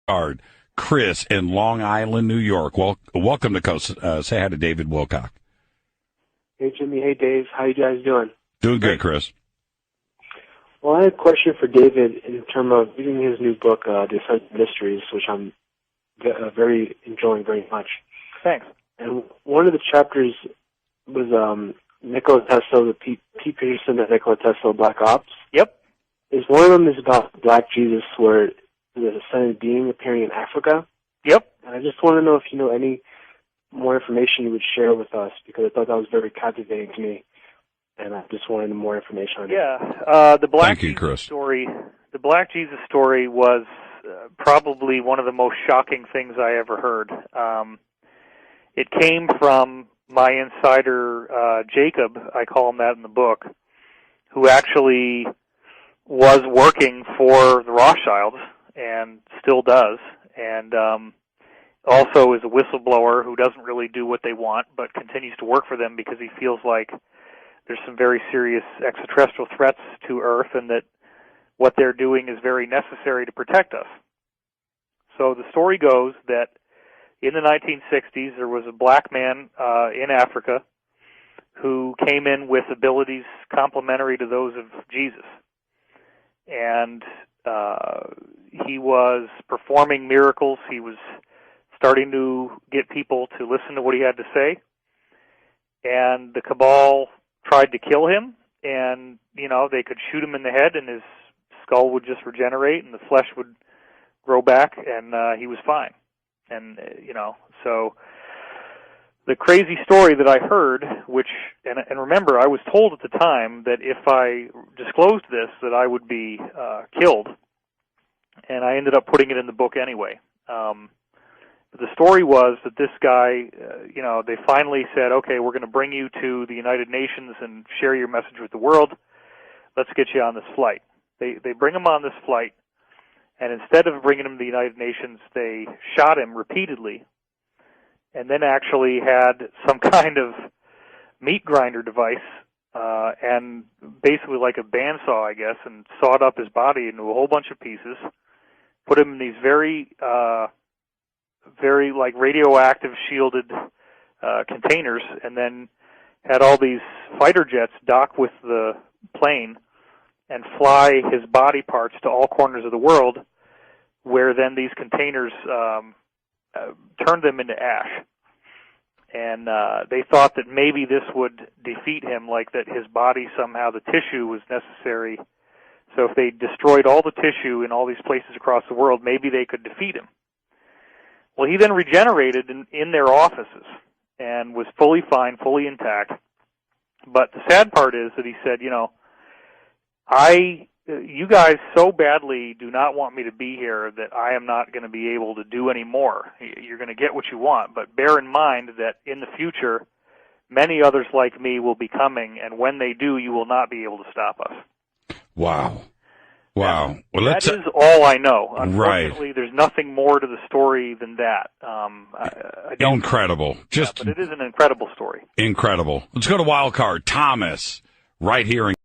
Card. Chris in Long Island, New York. Welcome to Coast. Say hi to David Wilcock. Hey, Jimmy. Hey, Dave. How you guys doing? Doing good, Chris. Well, I had a question for David in terms of reading his new book, The Ascent Mysteries, which I'm very enjoying very much. Thanks. And one of the chapters was Nikola Tesla, the Pete Peterson and Nikola Tesla Black Ops. Yep. One of them is about Black Jesus, where there's a ascended being appearing in Africa. Yep. And I just want to know if you know any more information you would share with us, because I thought that was very captivating to me, and I just wanted more information on it. Yeah. The Black Thank you, Jesus Chris. story. The Black Jesus story was probably one of the most shocking things I ever heard. It came from my insider, Jacob, I call him that in the book, who actually was working for the Rothschilds and still does, and also is a whistleblower who doesn't really do what they want but continues to work for them because he feels like there's some very serious extraterrestrial threats to Earth and that what they're doing is very necessary to protect us. So the story goes that in the 1960s, there was a black man in Africa who came in with abilities complementary to those of Jesus. And he was performing miracles. He was starting to get people to listen to what he had to say. And the cabal tried to kill him, and, they could shoot him in the head, and his skull would just regenerate, and the flesh would grow back, and he was fine. And, so the crazy story that I heard, and remember, I was told at the time that if I disclosed this, that I would be killed, and I ended up putting it in the book anyway. But the story was that this guy, they finally said, okay, we're going to bring you to the United Nations and share your message with the world. Let's get you on this flight. They bring him on this flight, and instead of bringing him to the United Nations, they shot him repeatedly, and then actually had some kind of meat grinder device, and basically like a bandsaw, I guess, and sawed up his body into a whole bunch of pieces, put him in these very like radioactive shielded containers, and then had all these fighter jets dock with the plane and fly his body parts to all corners of the world, where then these containers turned them into ash. And they thought that maybe this would defeat him, like that his body somehow, the tissue was necessary. So if they destroyed all the tissue in all these places across the world, maybe they could defeat him. Well, he then regenerated in their offices and was fully fine, fully intact. But the sad part is that he said, you guys so badly do not want me to be here that I am not going to be able to do any more. You're going to get what you want, but bear in mind that in the future, many others like me will be coming, and when they do, you will not be able to stop us. Wow. Wow. Well, that is all I know. Unfortunately, right. There's nothing more to the story than that. I don't incredible. But it is an incredible story. Incredible. Let's go to Wild Card. Thomas, right here in